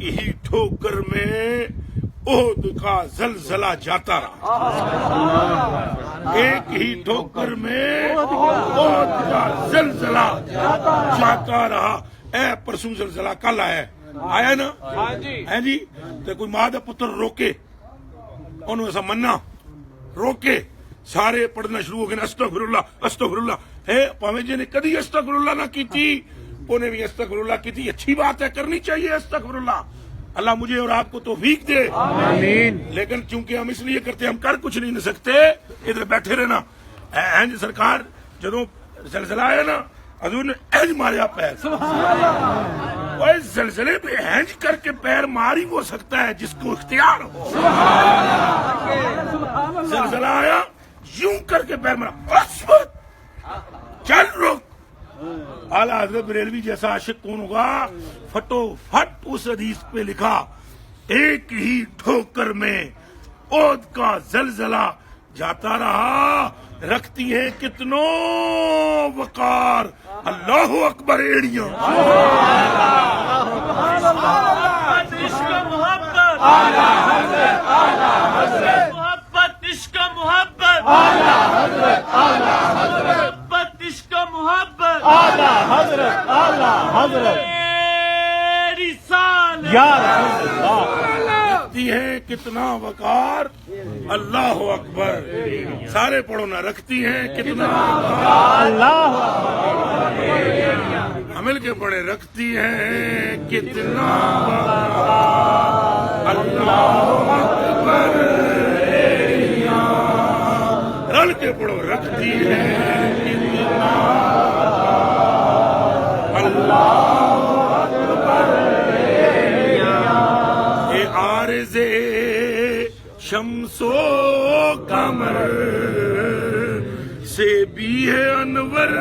ایک ہی ٹھوکر میں احد کا زلزلہ جاتا رہا، ایک ہی ٹھوکر میں احد کا زلزلہ جاتا رہا۔ اے پرسوں زلزلہ کل آیا نا؟ ہے جی، تو کوئی ماں دا پتر روکے انہوں ایسا مننا روکے، سارے پڑھنا شروع ہو گئے استغفر اللہ استغفر اللہ ہے، پاویں جی نے کدی استغفر اللہ نہ کی تھی انہیں بھی استغفر اللہ کی تھی۔ اچھی بات ہے، کرنی چاہیے استغفر اللہ، اللہ مجھے اور آپ کو توفیق دے آمین۔ لیکن چونکہ ہم اس لیے کرتے، ہم کر کچھ نہیں سکتے، ادھر بیٹھے رہنا۔ اینج سرکار جدوں زلزلہ آیا نا، حضور نے اینج ماریا پیر، وہ اس زلزلے پہ اینج کر کے پیر ماری ہو سکتا ہے جس کو اختیار ہو۔ زلزلہ آیا یوں کر کے پیر مارا، چل رک۔ اعلیٰ حضرت بریلوی جیسا عاشق کون ہوگا؟ فٹو فٹ اس حدیث پہ لکھا، ایک ہی ٹھوکر میں احد کا زلزلہ جاتا رہا، رکھتی ہیں کتنوں وقار، اللہ اکبر ایڑیاں۔ محبت عشق محبت محبت عشق محبت محبت عشق محبت میری سال رکھتی ہیں کتنا وقار، اللہ اکبر، سارے پڑھو نا، رکھتی ہیں کتنا وقار، ہم مل کے پڑھے، رکھتی ہیں کتنا وقار، اللہ اکبر، رل کے پڑھو، رکھتی ہیں کتنا وقار، اللہ عارض شمس و قمر سے بھی ہے انور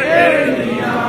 ایڑیاں،